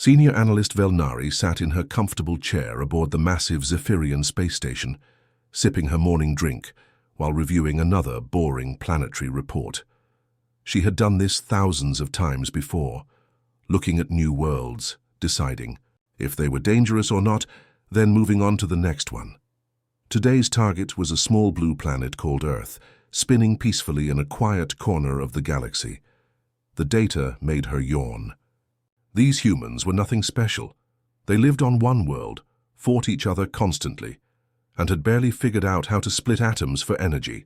Senior analyst Velnari sat in her comfortable chair aboard the massive Zephyrian space station, sipping her morning drink while reviewing another boring planetary report. She had done this thousands of times before, looking at new worlds, deciding if they were dangerous or not, then moving on to the next one. Today's target was a small blue planet called Earth, spinning peacefully in a quiet corner of the galaxy. The data made her yawn. These humans were nothing special. They lived on one world, fought each other constantly, and had barely figured out how to split atoms for energy.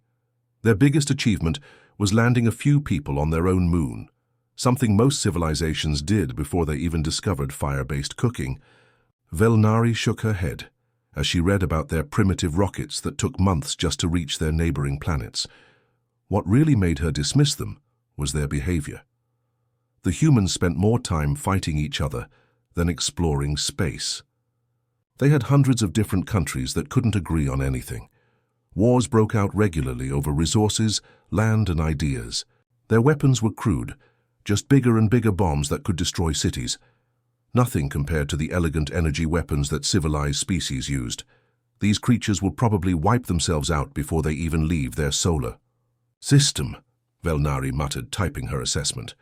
Their biggest achievement was landing a few people on their own moon, something most civilizations did before they even discovered fire-based cooking. Velnari shook her head as she read about their primitive rockets that took months just to reach their neighboring planets. What really made her dismiss them was their behavior. The humans spent more time fighting each other than exploring space. They had hundreds of different countries that couldn't agree on anything. Wars broke out regularly over resources, land, and ideas. Their weapons were crude, just bigger and bigger bombs that could destroy cities. Nothing compared to the elegant energy weapons that civilized species used. These creatures will probably wipe themselves out before they even leave their solar system, Velnari muttered, typing her assessment.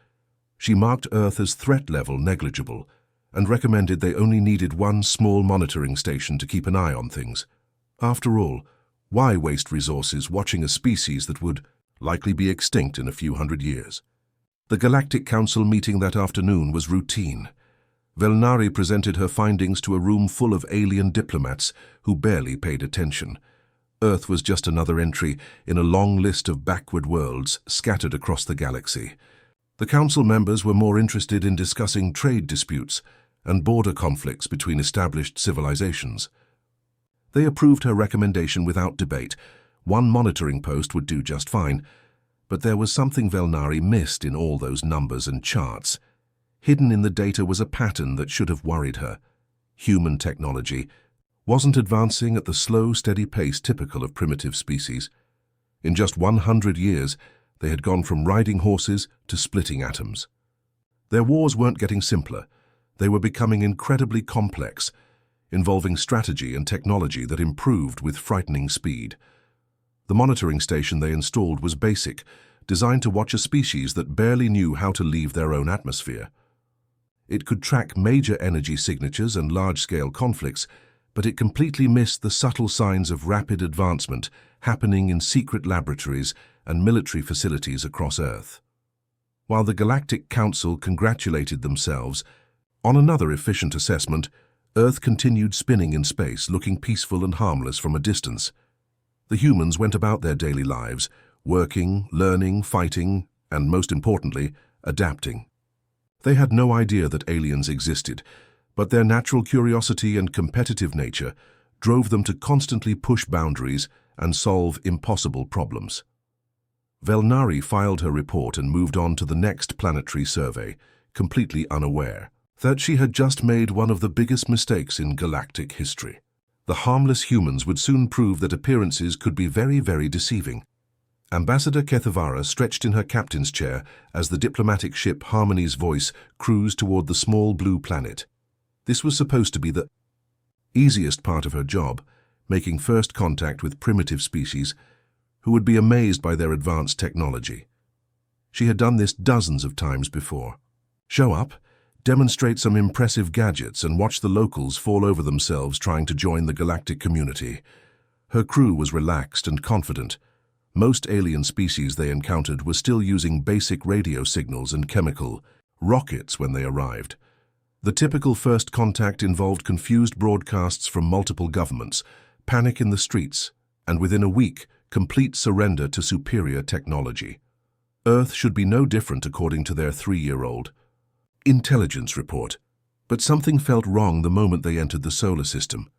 She marked Earth as threat level negligible and recommended they only needed one small monitoring station to keep an eye on things. After all, why waste resources watching a species that would likely be extinct in a few hundred years? The Galactic Council meeting that afternoon was routine. Velnari presented her findings to a room full of alien diplomats who barely paid attention. Earth was just another entry in a long list of backward worlds scattered across the galaxy. The council members were more interested in discussing trade disputes and border conflicts between established civilizations. They approved her recommendation without debate. One monitoring post would do just fine, but there was something Velnari missed in all those numbers and charts. Hidden in the data was a pattern that should have worried her. Human technology wasn't advancing at the slow, steady pace typical of primitive species. In just 100 years, they had gone from riding horses to splitting atoms. Their wars weren't getting simpler. They were becoming incredibly complex, involving strategy and technology that improved with frightening speed. The monitoring station they installed was basic, designed to watch a species that barely knew how to leave their own atmosphere. It could track major energy signatures and large-scale conflicts, but it completely missed the subtle signs of rapid advancement happening in secret laboratories and military facilities across Earth. While the Galactic Council congratulated themselves on another efficient assessment, Earth continued spinning in space, looking peaceful and harmless from a distance. The humans went about their daily lives, working, learning, fighting, and most importantly, adapting. They had no idea that aliens existed, but their natural curiosity and competitive nature drove them to constantly push boundaries and solve impossible problems. Velnari filed her report and moved on to the next planetary survey, completely unaware that she had just made one of the biggest mistakes in galactic history. The harmless humans would soon prove that appearances could be very, very deceiving. Ambassador Kethevara stretched in her captain's chair as the diplomatic ship Harmony's Voice cruised toward the small blue planet. This was supposed to be the easiest part of her job, making first contact with primitive species who would be amazed by their advanced technology. She had done this dozens of times before. Show up, demonstrate some impressive gadgets, and watch the locals fall over themselves trying to join the galactic community. Her crew was relaxed and confident. Most alien species they encountered were still using basic radio signals and chemical rockets when they arrived. The typical first contact involved confused broadcasts from multiple governments, panic in the streets, and within a week, complete surrender to superior technology. Earth should be no different according to their 3-year-old intelligence report. But something felt wrong the moment they entered the solar system.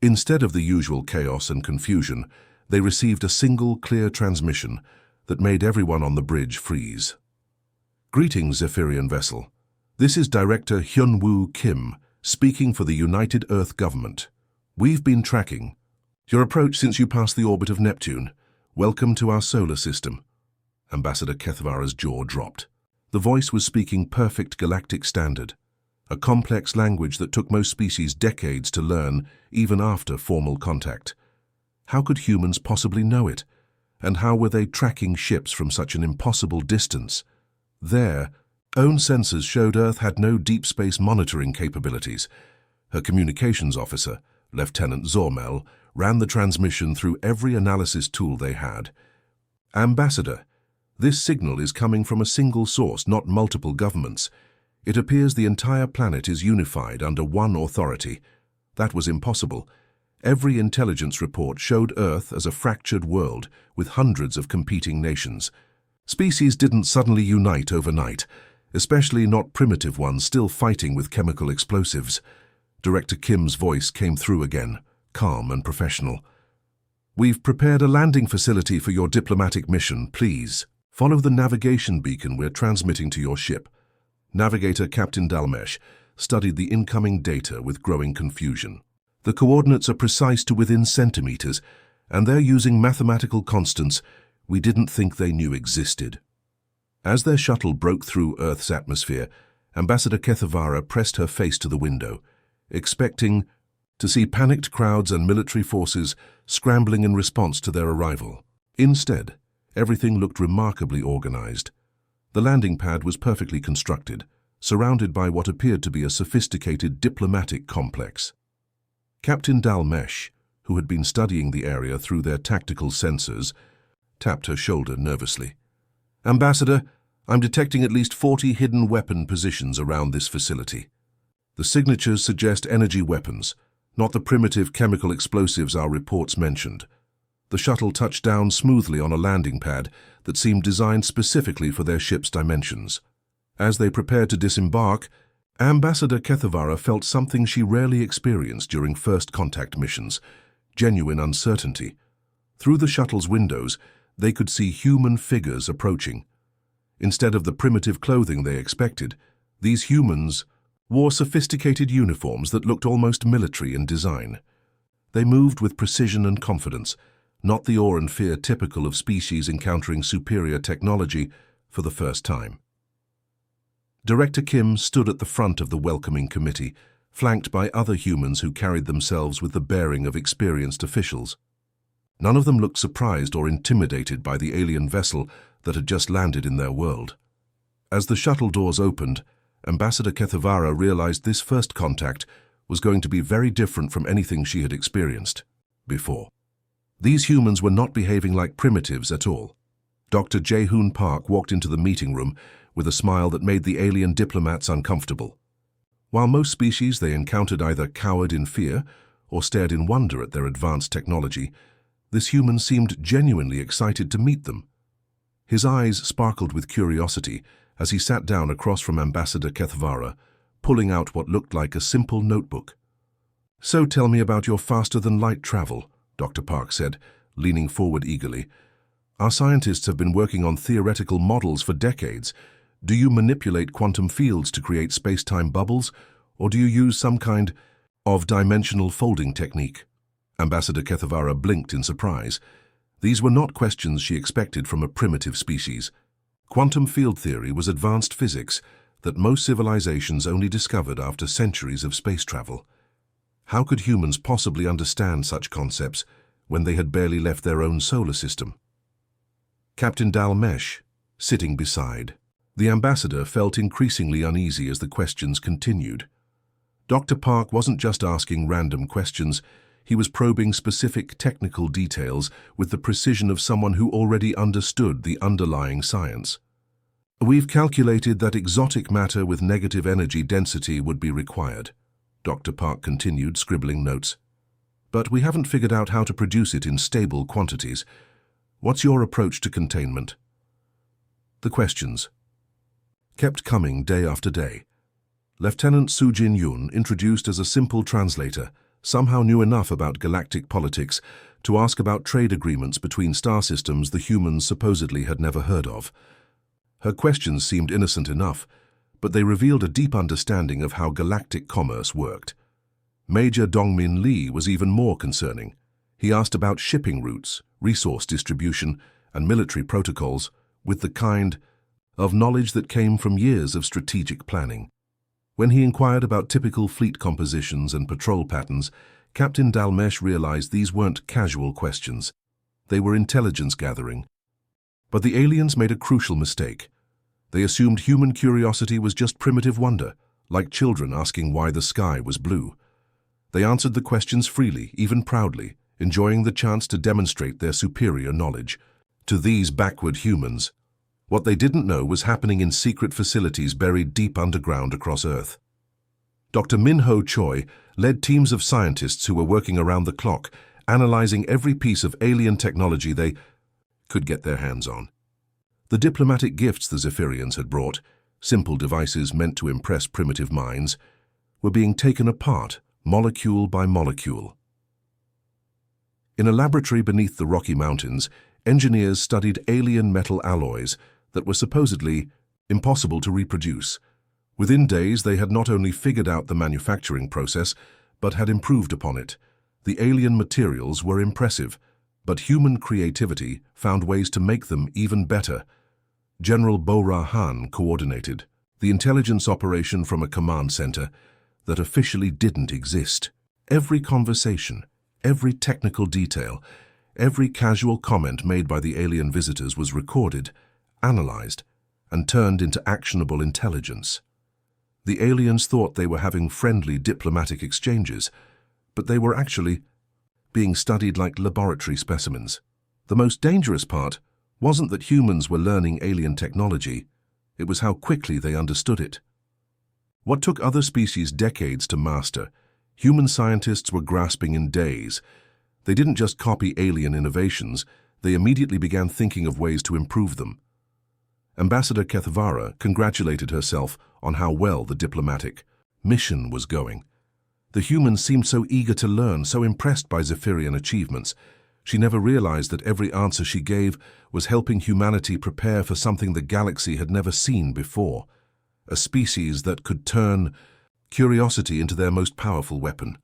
Instead of the usual chaos and confusion, they received a single, clear transmission that made everyone on the bridge freeze. Greetings, Zephyrian vessel. This is Director Hyun-Woo Kim, speaking for the United Earth Government. We've been tracking your approach since you passed the orbit of Neptune. Welcome to our solar system. Ambassador Kethvara's jaw dropped. The voice was speaking perfect galactic standard, a complex language that took most species decades to learn, even after formal contact. How could humans possibly know it? And how were they tracking ships from such an impossible distance? Their own sensors showed Earth had no deep space monitoring capabilities. Her communications officer, Lieutenant Zormel, ran the transmission through every analysis tool they had. Ambassador, this signal is coming from a single source, not multiple governments. It appears the entire planet is unified under one authority. That was impossible. Every intelligence report showed Earth as a fractured world with hundreds of competing nations. Species didn't suddenly unite overnight, especially not primitive ones still fighting with chemical explosives. Director Kim's voice came through again, calm and professional. "We've prepared a landing facility for your diplomatic mission. Please follow the navigation beacon we're transmitting to your ship." Navigator Captain Dalmesh studied the incoming data with growing confusion. The coordinates are precise to within centimeters, and they're using mathematical constants we didn't think they knew existed. As their shuttle broke through Earth's atmosphere, Ambassador Kethavara pressed her face to the window, expecting to see panicked crowds and military forces scrambling in response to their arrival. Instead, everything looked remarkably organized. The landing pad was perfectly constructed, surrounded by what appeared to be a sophisticated diplomatic complex. Captain Dalmesh, who had been studying the area through their tactical sensors, tapped her shoulder nervously. "Ambassador, I'm detecting at least 40 hidden weapon positions around this facility. The signatures suggest energy weapons, not the primitive chemical explosives our reports mentioned." The shuttle touched down smoothly on a landing pad that seemed designed specifically for their ship's dimensions. As they prepared to disembark, Ambassador Kethavara felt something she rarely experienced during first contact missions: genuine uncertainty. Through the shuttle's windows, they could see human figures approaching. Instead of the primitive clothing they expected, these humans wore sophisticated uniforms that looked almost military in design. They moved with precision and confidence, not the awe and fear typical of species encountering superior technology for the first time. Director Kim stood at the front of the welcoming committee, flanked by other humans who carried themselves with the bearing of experienced officials. None of them looked surprised or intimidated by the alien vessel that had just landed in their world. As the shuttle doors opened, Ambassador Kethavara realized this first contact was going to be very different from anything she had experienced before. These humans were not behaving like primitives at all. Dr. Jae-hoon Park walked into the meeting room with a smile that made the alien diplomats uncomfortable. While most species they encountered either cowered in fear or stared in wonder at their advanced technology, this human seemed genuinely excited to meet them. His eyes sparkled with curiosity as he sat down across from Ambassador Kethavara, pulling out what looked like a simple notebook. "So tell me about your faster-than-light travel," Dr. Park said, leaning forward eagerly. "Our scientists have been working on theoretical models for decades. Do you manipulate quantum fields to create space-time bubbles, or do you use some kind of dimensional folding technique?" Ambassador Kethavara blinked in surprise. These were not questions she expected from a primitive species. Quantum field theory was advanced physics that most civilizations only discovered after centuries of space travel. How could humans possibly understand such concepts when they had barely left their own solar system? Captain Dalmesh, sitting beside. The ambassador felt increasingly uneasy as the questions continued. Dr. Park wasn't just asking random questions, he was probing specific technical details with the precision of someone who already understood the underlying science. "We've calculated that exotic matter with negative energy density would be required," Dr. Park continued, scribbling notes. "But we haven't figured out how to produce it in stable quantities. What's your approach to containment?" The questions kept coming day after day. Lieutenant Soo-jin Yoon, introduced as a simple translator, somehow knew enough about galactic politics to ask about trade agreements between star systems the humans supposedly had never heard of. Her questions seemed innocent enough, but they revealed a deep understanding of how galactic commerce worked. Major Dongmin Lee was even more concerning. He asked about shipping routes, resource distribution, and military protocols, with the kind of knowledge that came from years of strategic planning. When he inquired about typical fleet compositions and patrol patterns, Captain Dalmesh realized these weren't casual questions. They were intelligence gathering. But the aliens made a crucial mistake. They assumed human curiosity was just primitive wonder, like children asking why the sky was blue. They answered the questions freely, even proudly, enjoying the chance to demonstrate their superior knowledge. To these backward humans, what they didn't know was happening in secret facilities buried deep underground across Earth. Dr. Min-Ho Choi led teams of scientists who were working around the clock, analyzing every piece of alien technology they could get their hands on. The diplomatic gifts the Zephyrians had brought, simple devices meant to impress primitive minds, were being taken apart, molecule by molecule. In a laboratory beneath the Rocky Mountains, engineers studied alien metal alloys that were supposedly impossible to reproduce. Within days, they had not only figured out the manufacturing process, but had improved upon it. The alien materials were impressive, but human creativity found ways to make them even better. General Bo-Ra Han coordinated the intelligence operation from a command center that officially didn't exist. Every conversation, every technical detail, every casual comment made by the alien visitors was recorded, analyzed, and turned into actionable intelligence. The aliens thought they were having friendly diplomatic exchanges, but they were actually being studied like laboratory specimens. The most dangerous part wasn't that humans were learning alien technology, it was how quickly they understood it. What took other species decades to master, human scientists were grasping in days. They didn't just copy alien innovations, they immediately began thinking of ways to improve them. Ambassador Kethvara congratulated herself on how well the diplomatic mission was going. The humans seemed so eager to learn, so impressed by Zephyrian achievements. She never realized that every answer she gave was helping humanity prepare for something the galaxy had never seen before. A species that could turn curiosity into their most powerful weapon.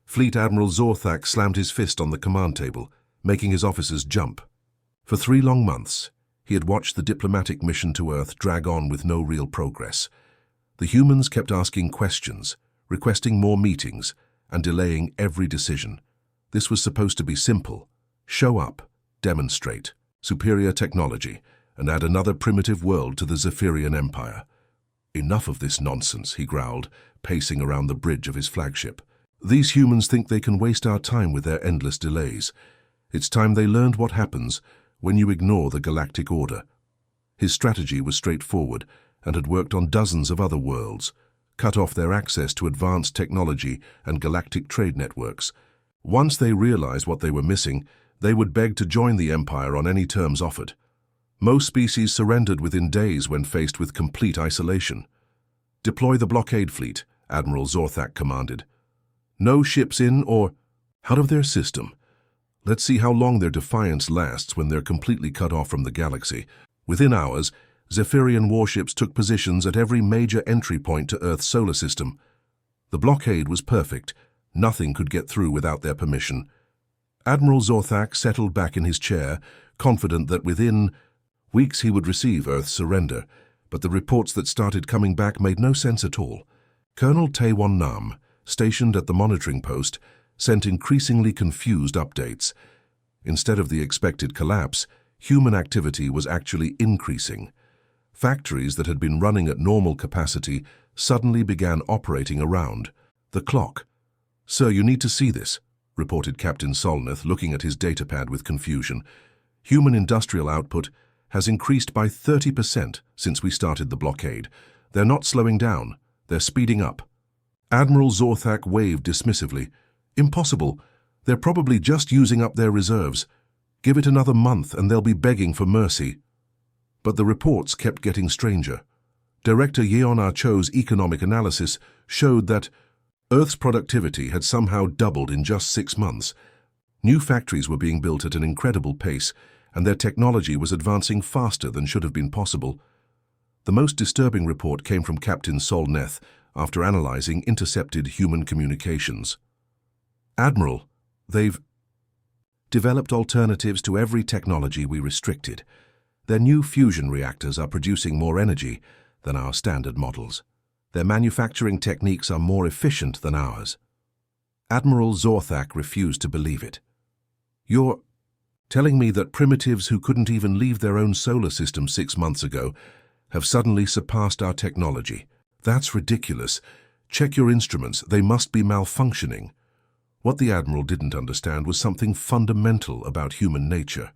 Fleet Admiral Zorthak slammed his fist on the command table, making his officers jump. For 3 long months, he had watched the diplomatic mission to Earth drag on with no real progress. The humans kept asking questions, requesting more meetings, and delaying every decision. This was supposed to be simple. Show up, demonstrate, superior technology, and add another primitive world to the Zephyrian Empire. Enough of this nonsense, he growled, pacing around the bridge of his flagship. These humans think they can waste our time with their endless delays. It's time they learned what happens when you ignore the galactic order. His strategy was straightforward and had worked on dozens of other worlds, cut off their access to advanced technology and galactic trade networks. Once they realized what they were missing, they would beg to join the Empire on any terms offered. Most species surrendered within days when faced with complete isolation. Deploy the blockade fleet, Admiral Zorthak commanded. No ships in or out of their system. Let's see how long their defiance lasts when they're completely cut off from the galaxy. Within hours, Zephyrian warships took positions at every major entry point to Earth's solar system. The blockade was perfect. Nothing could get through without their permission. Admiral Zorthak settled back in his chair, confident that within weeks he would receive Earth's surrender, but the reports that started coming back made no sense at all. Colonel Taewon Nam, stationed at the monitoring post, sent increasingly confused updates. Instead of the expected collapse, human activity was actually increasing. Factories that had been running at normal capacity suddenly began operating around the clock. "Sir, you need to see this," reported Captain Solneth, looking at his datapad with confusion. "Human industrial output has increased by 30% since we started the blockade. They're not slowing down, they're speeding up." Admiral Zorthak waved dismissively. "Impossible. They're probably just using up their reserves. Give it another month and they'll be begging for mercy." But the reports kept getting stranger. Director Yeon Cho's economic analysis showed that Earth's productivity had somehow doubled in just 6 months. New factories were being built at an incredible pace, and their technology was advancing faster than should have been possible. The most disturbing report came from Captain Solneth after analyzing intercepted human communications. "Admiral, they've developed alternatives to every technology we restricted. Their new fusion reactors are producing more energy than our standard models. Their manufacturing techniques are more efficient than ours." Admiral Zorthak refused to believe it. "You're telling me that primitives who couldn't even leave their own solar system 6 months ago have suddenly surpassed our technology? That's ridiculous. Check your instruments, they must be malfunctioning." What the Admiral didn't understand was something fundamental about human nature.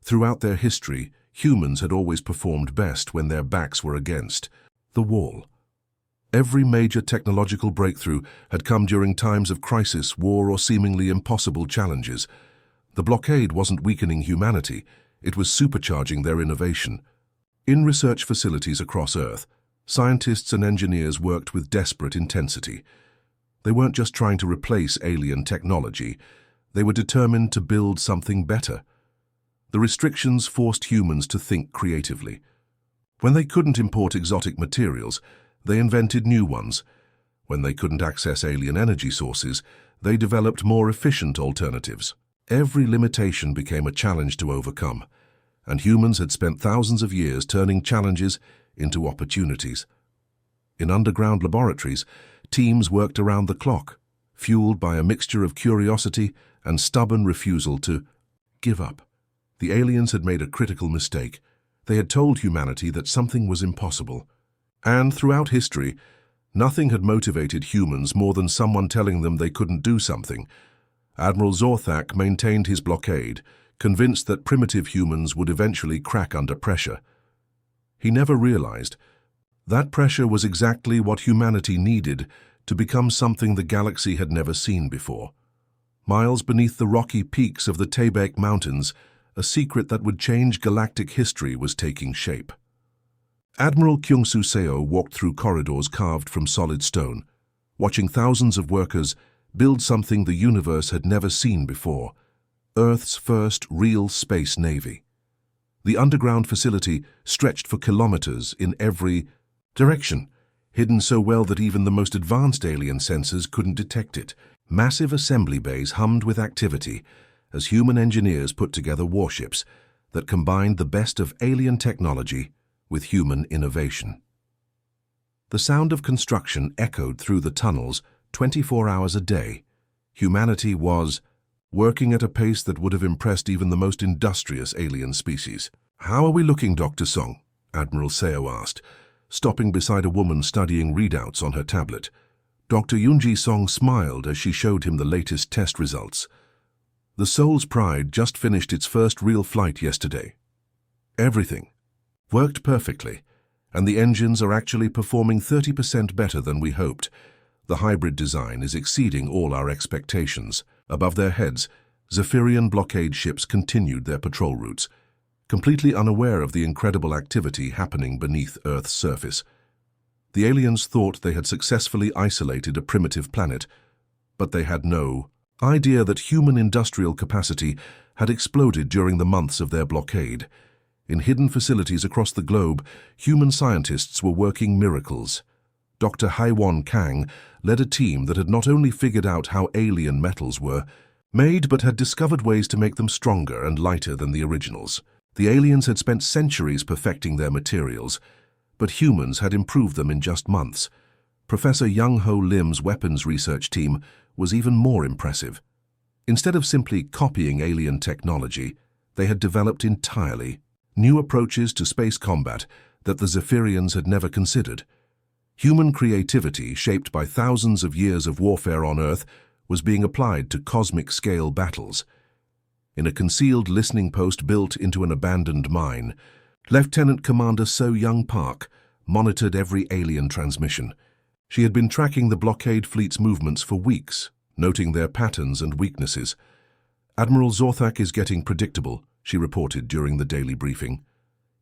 Throughout their history, humans had always performed best when their backs were against the wall. Every major technological breakthrough had come during times of crisis, war, or seemingly impossible challenges. The blockade wasn't weakening humanity, it was supercharging their innovation. In research facilities across Earth, scientists and engineers worked with desperate intensity. They weren't just trying to replace alien technology, they were determined to build something better. The restrictions forced humans to think creatively. When they couldn't import exotic materials, they invented new ones. When they couldn't access alien energy sources, they developed more efficient alternatives. Every limitation became a challenge to overcome, and humans had spent thousands of years turning challenges into opportunities. In underground laboratories, teams worked around the clock, fueled by a mixture of curiosity and stubborn refusal to give up. The aliens had made a critical mistake. They had told humanity that something was impossible. And throughout history, nothing had motivated humans more than someone telling them they couldn't do something. Admiral Zorthak maintained his blockade, convinced that primitive humans would eventually crack under pressure. He never realized that pressure was exactly what humanity needed to become something the galaxy had never seen before. Miles beneath the rocky peaks of the Taebaek Mountains, a secret that would change galactic history was taking shape. Admiral Kyung-Soo Seo walked through corridors carved from solid stone, watching thousands of workers build something the universe had never seen before, Earth's first real space navy. The underground facility stretched for kilometers in every direction, hidden so well that even the most advanced alien sensors couldn't detect it. Massive assembly bays hummed with activity as human engineers put together warships that combined the best of alien technology with human innovation. The sound of construction echoed through the tunnels 24 hours a day. Humanity was working at a pace that would have impressed even the most industrious alien species. "How are we looking, Dr. Song?" Admiral Seo asked, stopping beside a woman studying readouts on her tablet. Dr. Yoonji Song smiled as she showed him the latest test results. The Soul's Pride just finished its first real flight yesterday. Everything worked perfectly, and the engines are actually performing 30% better than we hoped. The hybrid design is exceeding all our expectations. Above their heads, Zephyrian blockade ships continued their patrol routes, completely unaware of the incredible activity happening beneath Earth's surface. The aliens thought they had successfully isolated a primitive planet, but they had no idea that human industrial capacity had exploded during the months of their blockade. In hidden facilities across the globe, human scientists were working miracles. Dr. Haiwon Kang led a team that had not only figured out how alien metals were made, but had discovered ways to make them stronger and lighter than the originals. The aliens had spent centuries perfecting their materials, but humans had improved them in just months. Professor Young-Ho Lim's weapons research team was even more impressive. Instead of simply copying alien technology, they had developed entirely new approaches to space combat that the Zephyrians had never considered. Human creativity, shaped by thousands of years of warfare on Earth, was being applied to cosmic-scale battles. In a concealed listening post built into an abandoned mine, Lieutenant Commander So Young Park monitored every alien transmission. She had been tracking the blockade fleet's movements for weeks, noting their patterns and weaknesses. "Admiral Zorthak is getting predictable," she reported during the daily briefing.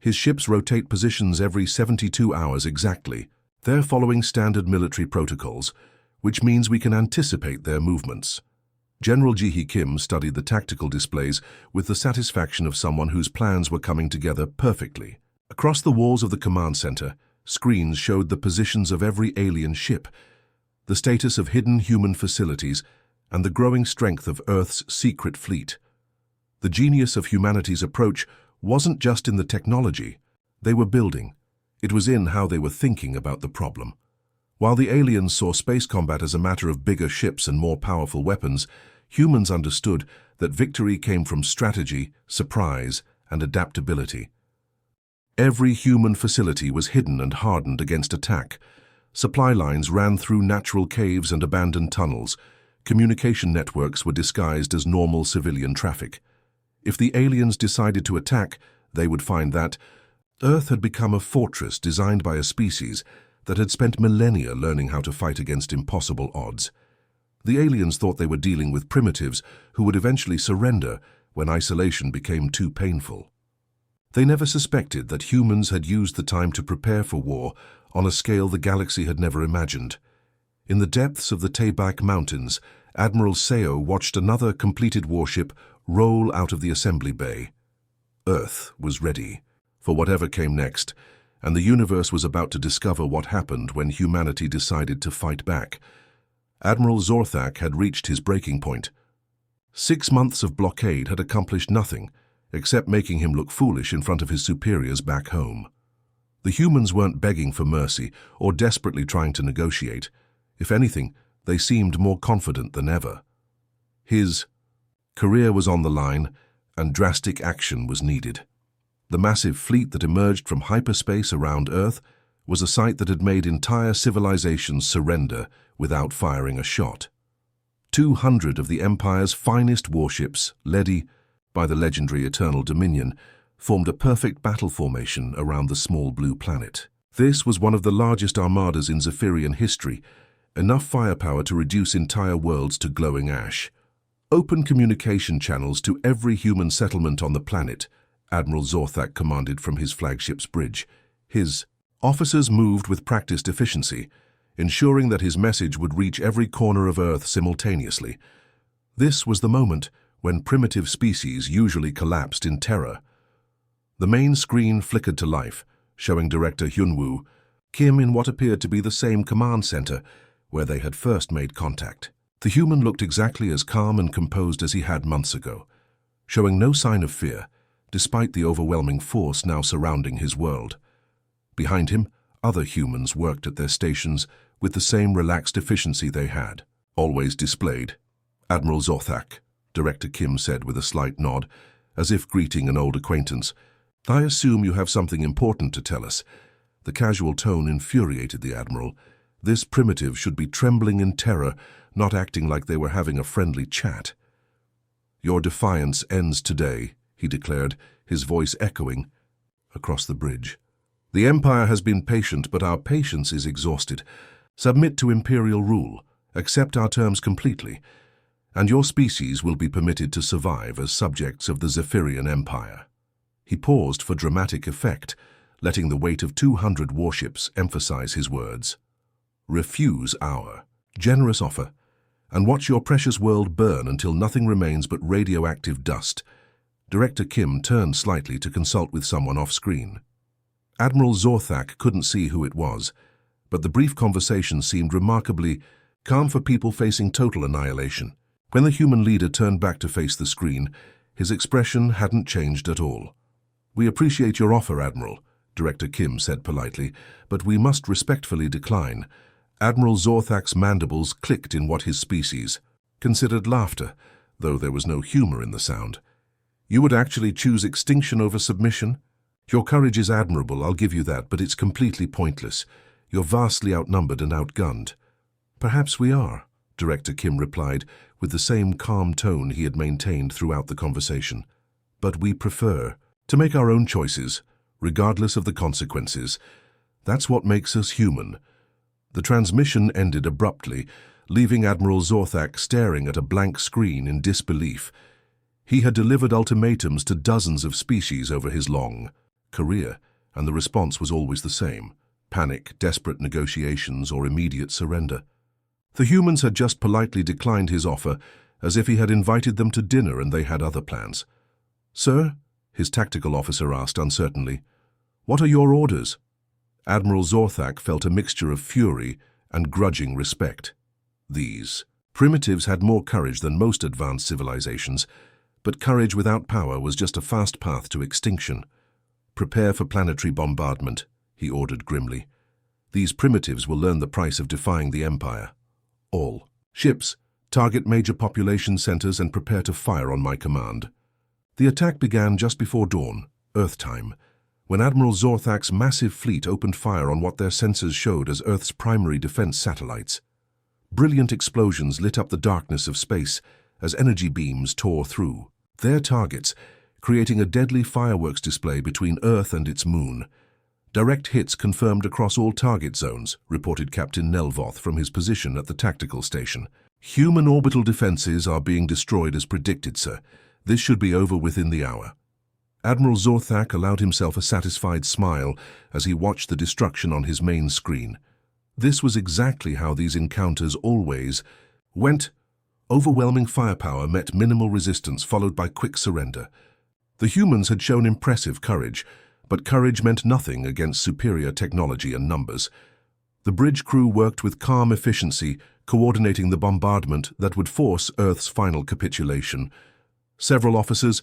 "His ships rotate positions every 72 hours exactly. They're following standard military protocols, which means we can anticipate their movements." General Ji-hee Kim studied the tactical displays with the satisfaction of someone whose plans were coming together perfectly. Across the walls of the command center, screens showed the positions of every alien ship, the status of hidden human facilities, and the growing strength of Earth's secret fleet. The genius of humanity's approach wasn't just in the technology they were building. It was in how they were thinking about the problem. While the aliens saw space combat as a matter of bigger ships and more powerful weapons, humans understood that victory came from strategy, surprise, and adaptability. Every human facility was hidden and hardened against attack. Supply lines ran through natural caves and abandoned tunnels. Communication networks were disguised as normal civilian traffic. If the aliens decided to attack, they would find that Earth had become a fortress designed by a species that had spent millennia learning how to fight against impossible odds. The aliens thought they were dealing with primitives who would eventually surrender when isolation became too painful. They never suspected that humans had used the time to prepare for war on a scale the galaxy had never imagined. In the depths of the Taybak Mountains, Admiral Seo watched another completed warship roll out of the assembly bay. Earth was ready for whatever came next, and the universe was about to discover what happened when humanity decided to fight back. Admiral Zorthak had reached his breaking point. 6 months of blockade had accomplished nothing, except making him look foolish in front of his superiors back home. The humans weren't begging for mercy or desperately trying to negotiate. If anything, they seemed more confident than ever. His career was on the line, and drastic action was needed. The massive fleet that emerged from hyperspace around Earth was a sight that had made entire civilizations surrender without firing a shot. 200 of the Empire's finest warships, led by the legendary Eternal Dominion, formed a perfect battle formation around the small blue planet. This was one of the largest armadas in Zephyrian history, enough firepower to reduce entire worlds to glowing ash. Open communication channels to every human settlement on the planet, Admiral Zorthak commanded from his flagship's bridge. His officers moved with practiced efficiency, ensuring that his message would reach every corner of Earth simultaneously. This was the moment when primitive species usually collapsed in terror. The main screen flickered to life, showing Director Hyunwoo Kim in what appeared to be the same command center where they had first made contact. The human looked exactly as calm and composed as he had months ago, showing no sign of fear, despite the overwhelming force now surrounding his world. Behind him, other humans worked at their stations with the same relaxed efficiency they had, always displayed. Admiral Zorthak, Director Kim said with a slight nod, as if greeting an old acquaintance. I assume you have something important to tell us. The casual tone infuriated the Admiral. This primitive should be trembling in terror, not acting like they were having a friendly chat. Your defiance ends today, he declared, his voice echoing across the bridge. The Empire has been patient, but our patience is exhausted. Submit to Imperial rule, accept our terms completely, and your species will be permitted to survive as subjects of the Zephyrian Empire. He paused for dramatic effect, letting the weight of 200 warships emphasize his words. Refuse our generous offer, and watch your precious world burn until nothing remains but radioactive dust. Director Kim turned slightly to consult with someone off-screen. Admiral Zorthak couldn't see who it was, but the brief conversation seemed remarkably calm for people facing total annihilation. When the human leader turned back to face the screen, his expression hadn't changed at all. We appreciate your offer, Admiral, Director Kim said politely, but we must respectfully decline. Admiral Zorthak's mandibles clicked in what his species considered laughter, though there was no humor in the sound. You would actually choose extinction over submission? Your courage is admirable, I'll give you that, but it's completely pointless. You're vastly outnumbered and outgunned. Perhaps we are, Director Kim replied, with the same calm tone he had maintained throughout the conversation. But we prefer to make our own choices, regardless of the consequences. That's what makes us human. The transmission ended abruptly, leaving Admiral Zorthak staring at a blank screen in disbelief. He had delivered ultimatums to dozens of species over his long career, and the response was always the same: panic, desperate negotiations, or immediate surrender. The humans had just politely declined his offer, as if he had invited them to dinner and they had other plans. Sir, his tactical officer asked uncertainly, what are your orders? Admiral Zorthak felt a mixture of fury and grudging respect. These primitives had more courage than most advanced civilizations, but courage without power was just a fast path to extinction. Prepare for planetary bombardment, he ordered grimly. These primitives will learn the price of defying the Empire. All ships, target major population centers and prepare to fire on my command. The attack began just before dawn, Earth time, when Admiral Zorthak's massive fleet opened fire on what their sensors showed as Earth's primary defense satellites. Brilliant explosions lit up the darkness of space as energy beams tore through their targets, creating a deadly fireworks display between Earth and its moon. Direct hits confirmed across all target zones, reported Captain Nelvoth from his position at the tactical station. Human orbital defenses are being destroyed as predicted, sir. This should be over within the hour. Admiral Zorthak allowed himself a satisfied smile as he watched the destruction on his main screen. This was exactly how these encounters always went. Overwhelming firepower met minimal resistance, followed by quick surrender. The humans had shown impressive courage, but courage meant nothing against superior technology and numbers. The bridge crew worked with calm efficiency, coordinating the bombardment that would force Earth's final capitulation. Several officers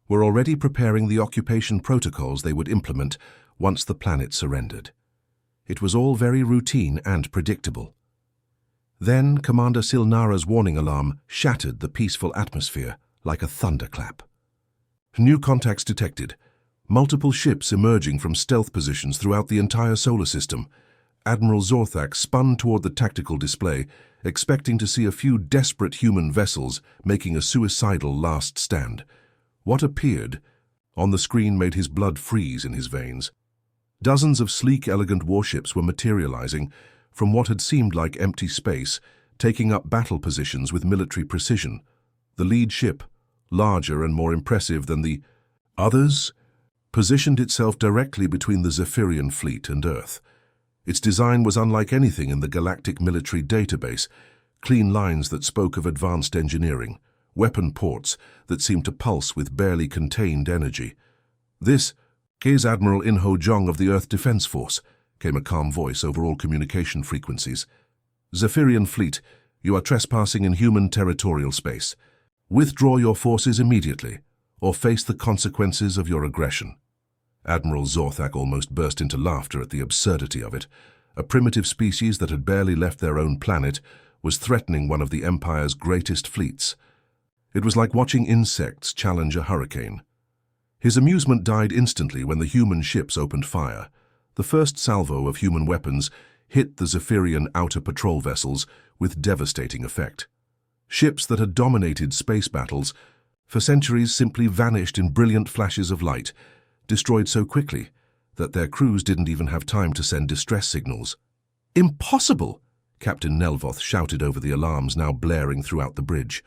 were already preparing the occupation protocols they would implement once the planet surrendered. It was all very routine and predictable. Then Commander Silnara's warning alarm shattered the peaceful atmosphere like a thunderclap. New contacts detected. Multiple ships emerging from stealth positions throughout the entire solar system. Admiral Zorthak spun toward the tactical display, expecting to see a few desperate human vessels making a suicidal last stand. What appeared on the screen made his blood freeze in his veins. Dozens of sleek, elegant warships were materializing from what had seemed like empty space, taking up battle positions with military precision. The lead ship, larger and more impressive than the others, positioned itself directly between the Zephyrian fleet and Earth. Its design was unlike anything in the Galactic military database, clean lines that spoke of advanced engineering, weapon ports that seemed to pulse with barely contained energy. "This is Admiral Inho Jong of the Earth Defense Force," came a calm voice over all communication frequencies. "Zephyrian fleet, you are trespassing in human territorial space. Withdraw your forces immediately, or face the consequences of your aggression." Admiral Zorthak almost burst into laughter at the absurdity of it. A primitive species that had barely left their own planet was threatening one of the Empire's greatest fleets. It was like watching insects challenge a hurricane. His amusement died instantly when the human ships opened fire. The first salvo of human weapons hit the Zephyrian outer patrol vessels with devastating effect. Ships that had dominated space battles for centuries simply vanished in brilliant flashes of light, destroyed so quickly that their crews didn't even have time to send distress signals. "Impossible!" Captain Nelvoth shouted over the alarms now blaring throughout the bridge.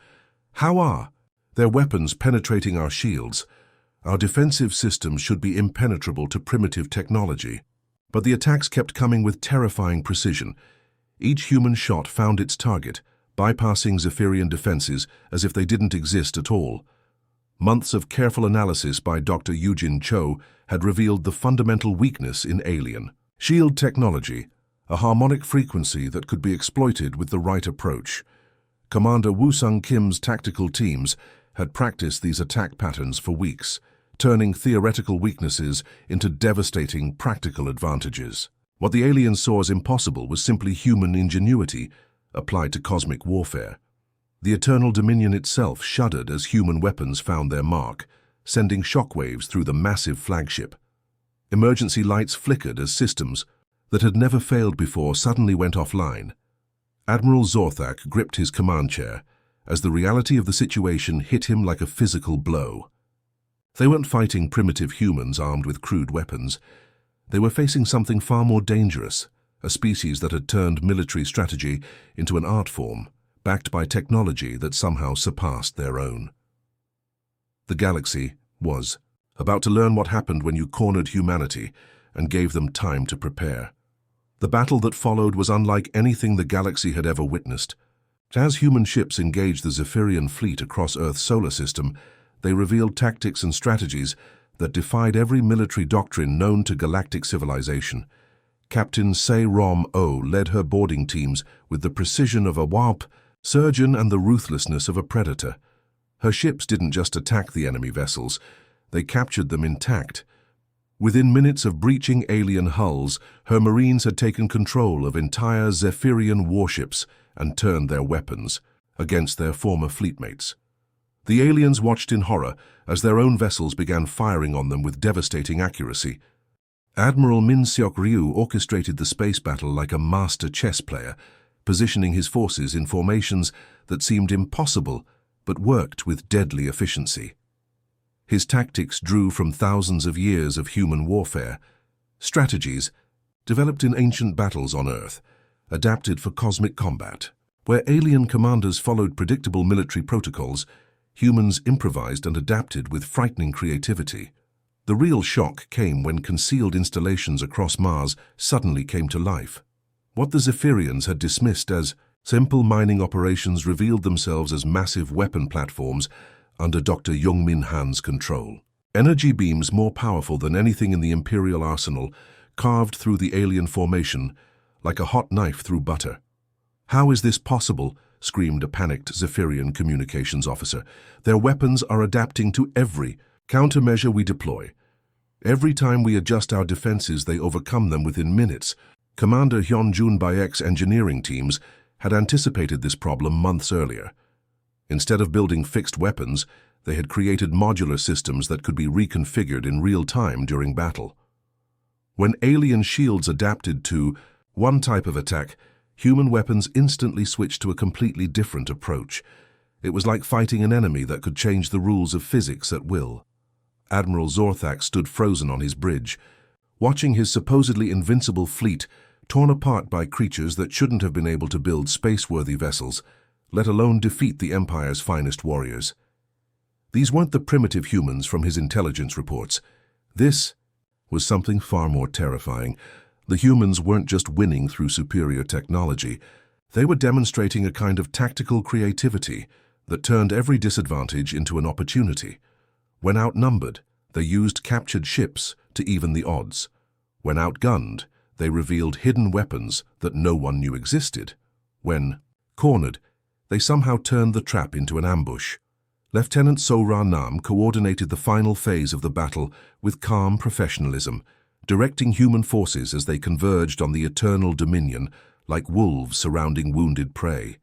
"How are their weapons penetrating our shields? Our defensive systems should be impenetrable to primitive technology." But the attacks kept coming with terrifying precision. Each human shot found its target, bypassing Zephyrian defenses as if they didn't exist at all. Months of careful analysis by Dr. Eugene Cho had revealed the fundamental weakness in alien shield technology, a harmonic frequency that could be exploited with the right approach. Commander Woo-sung Kim's tactical teams had practiced these attack patterns for weeks, turning theoretical weaknesses into devastating practical advantages. What the aliens saw as impossible was simply human ingenuity applied to cosmic warfare. The Eternal Dominion itself shuddered as human weapons found their mark, sending shockwaves through the massive flagship. Emergency lights flickered as systems that had never failed before suddenly went offline. Admiral Zorthak gripped his command chair as the reality of the situation hit him like a physical blow. They weren't fighting primitive humans armed with crude weapons. They were facing something far more dangerous, a species that had turned military strategy into an art form, backed by technology that somehow surpassed their own. The galaxy was about to learn what happened when you cornered humanity and gave them time to prepare. The battle that followed was unlike anything the galaxy had ever witnessed. As human ships engaged the Zephyrian fleet across Earth's solar system, they revealed tactics and strategies that defied every military doctrine known to galactic civilization. Captain Se-Rom-O led her boarding teams with the precision of a warp surgeon and the ruthlessness of a predator. Her ships didn't just attack the enemy vessels, they captured them intact. Within minutes of breaching alien hulls, her marines had taken control of entire Zephyrian warships and turned their weapons against their former fleetmates. The aliens watched in horror as their own vessels began firing on them with devastating accuracy. Admiral Min Seok Ryu orchestrated the space battle like a master chess player, positioning his forces in formations that seemed impossible but worked with deadly efficiency. His tactics drew from thousands of years of human warfare, strategies developed in ancient battles on Earth, adapted for cosmic combat. Where alien commanders followed predictable military protocols, humans improvised and adapted with frightening creativity. The real shock came when concealed installations across Mars suddenly came to life. What the Zephyrians had dismissed as simple mining operations revealed themselves as massive weapon platforms under Dr. Young-Min Han's control. Energy beams more powerful than anything in the Imperial arsenal carved through the alien formation like a hot knife through butter. "How is this possible?" screamed a panicked Zephyrian communications officer. "Their weapons are adapting to every countermeasure we deploy. Every time we adjust our defenses, they overcome them within minutes." Commander Hyun-jun Baek's engineering teams had anticipated this problem months earlier. Instead of building fixed weapons, they had created modular systems that could be reconfigured in real time during battle. When alien shields adapted to one type of attack, human weapons instantly switched to a completely different approach. It was like fighting an enemy that could change the rules of physics at will. Admiral Zorthak stood frozen on his bridge, watching his supposedly invincible fleet torn apart by creatures that shouldn't have been able to build space-worthy vessels, let alone defeat the Empire's finest warriors. These weren't the primitive humans from his intelligence reports. This was something far more terrifying. The humans weren't just winning through superior technology. They were demonstrating a kind of tactical creativity that turned every disadvantage into an opportunity. When outnumbered, they used captured ships to even the odds. When outgunned, they revealed hidden weapons that no one knew existed. When cornered, they somehow turned the trap into an ambush. Lieutenant So-Ra Nam coordinated the final phase of the battle with calm professionalism, directing human forces as they converged on the eternal dominion like wolves surrounding wounded prey.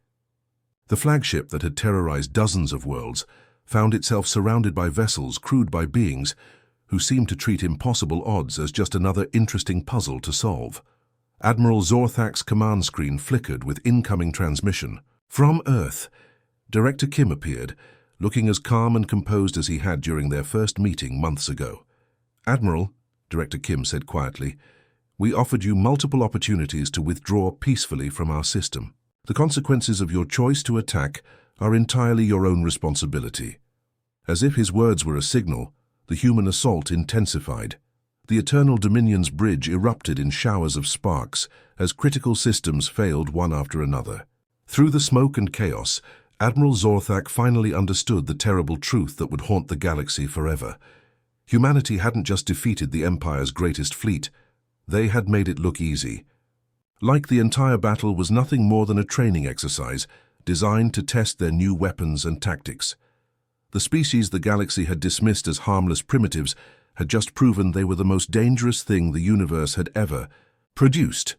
The flagship that had terrorized dozens of worlds found itself surrounded by vessels crewed by beings who seemed to treat impossible odds as just another interesting puzzle to solve. Admiral Zorthak's command screen flickered with incoming transmission. From Earth, Director Kim appeared, looking as calm and composed as he had during their first meeting months ago. "Admiral," Director Kim said quietly, "we offered you multiple opportunities to withdraw peacefully from our system. The consequences of your choice to attack are entirely your own responsibility." As if his words were a signal, the human assault intensified. The Eternal Dominion's bridge erupted in showers of sparks as critical systems failed one after another. Through the smoke and chaos, Admiral Zorthak finally understood the terrible truth that would haunt the galaxy forever. Humanity hadn't just defeated the Empire's greatest fleet, they had made it look easy. Like the entire battle was nothing more than a training exercise designed to test their new weapons and tactics. The species the galaxy had dismissed as harmless primitives had just proven they were the most dangerous thing the universe had ever produced.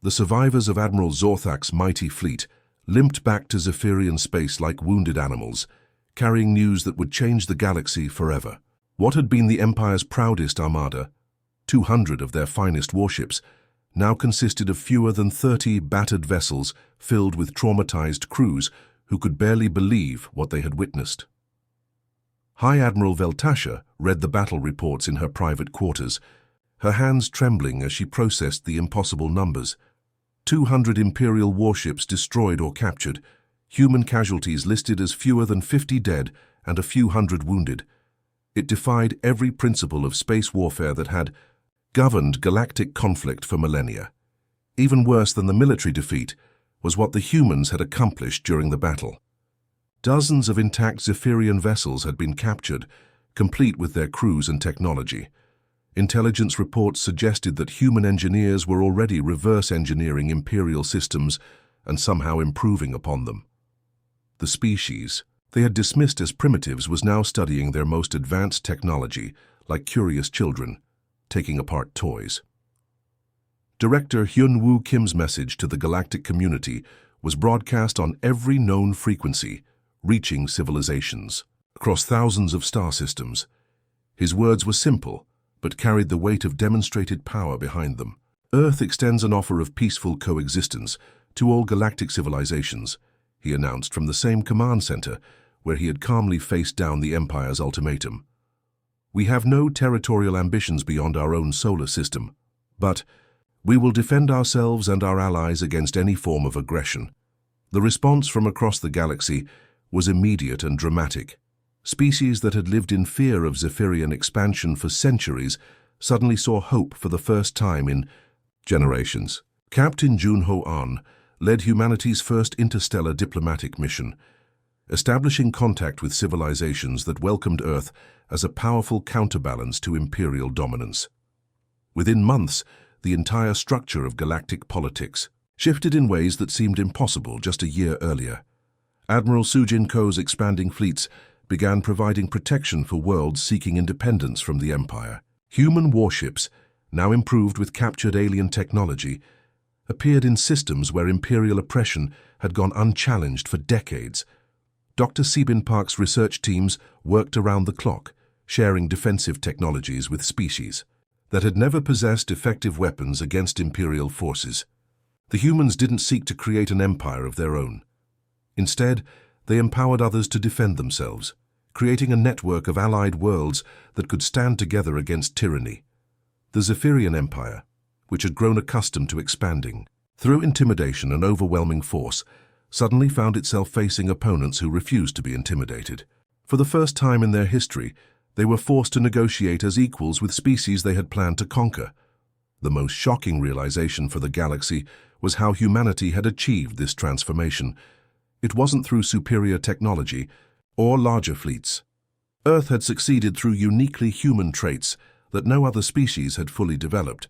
The survivors of Admiral Zorthak's mighty fleet limped back to Zephyrian space like wounded animals, carrying news that would change the galaxy forever. What had been the Empire's proudest armada, 200 of their finest warships, now consisted of fewer than 30 battered vessels filled with traumatized crews who could barely believe what they had witnessed. High Admiral Veltasha read the battle reports in her private quarters, her hands trembling as she processed the impossible numbers. 200 Imperial warships destroyed or captured, human casualties listed as fewer than 50 dead and a few hundred wounded. It defied every principle of space warfare that had governed galactic conflict for millennia. Even worse than the military defeat was what the humans had accomplished during the battle. Dozens of intact Zephyrian vessels had been captured, complete with their crews and technology. Intelligence reports suggested that human engineers were already reverse engineering Imperial systems and somehow improving upon them. The species they had dismissed as primitives was now studying their most advanced technology like curious children. taking apart toys. Director Hyun-woo Kim's message to the galactic community was broadcast on every known frequency, reaching civilizations across thousands of star systems. His words were simple, but carried the weight of demonstrated power behind them. Earth extends an offer of peaceful coexistence to all galactic civilizations, he announced from the same command center where he had calmly faced down the Empire's ultimatum. We have no territorial ambitions beyond our own solar system, but we will defend ourselves and our allies against any form of aggression. The response from across the galaxy was immediate and dramatic. Species that had lived in fear of Zephyrian expansion for centuries suddenly saw hope for the first time in generations. Captain Jun-ho An led humanity's first interstellar diplomatic mission, establishing contact with civilizations that welcomed Earth as a powerful counterbalance to imperial dominance. Within months, the entire structure of galactic politics shifted in ways that seemed impossible just a year earlier. Admiral Sujin Ko's expanding fleets began providing protection for worlds seeking independence from the Empire. Human warships, now improved with captured alien technology, appeared in systems where imperial oppression had gone unchallenged for decades. Dr. Sebin Park's research teams worked around the clock, sharing defensive technologies with species that had never possessed effective weapons against imperial forces. The humans didn't seek to create an empire of their own. Instead, they empowered others to defend themselves, creating a network of allied worlds that could stand together against tyranny. The Zephyrian Empire, which had grown accustomed to expanding through intimidation and overwhelming force, suddenly found itself facing opponents who refused to be intimidated. For the first time in their history, they were forced to negotiate as equals with species they had planned to conquer. The most shocking realization for the galaxy was how humanity had achieved this transformation. It wasn't through superior technology or larger fleets. Earth had succeeded through uniquely human traits that no other species had fully developed,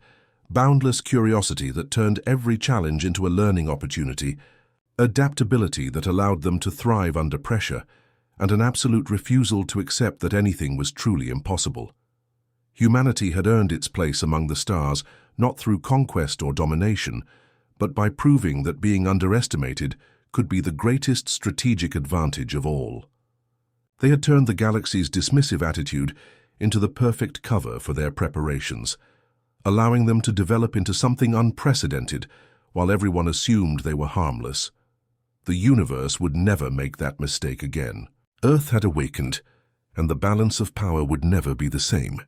boundless curiosity that turned every challenge into a learning opportunity, adaptability that allowed them to thrive under pressure, and an absolute refusal to accept that anything was truly impossible. Humanity had earned its place among the stars not through conquest or domination, but by proving that being underestimated could be the greatest strategic advantage of all. They had turned the galaxy's dismissive attitude into the perfect cover for their preparations, allowing them to develop into something unprecedented while everyone assumed they were harmless. The universe would never make that mistake again. Earth had awakened, and the balance of power would never be the same.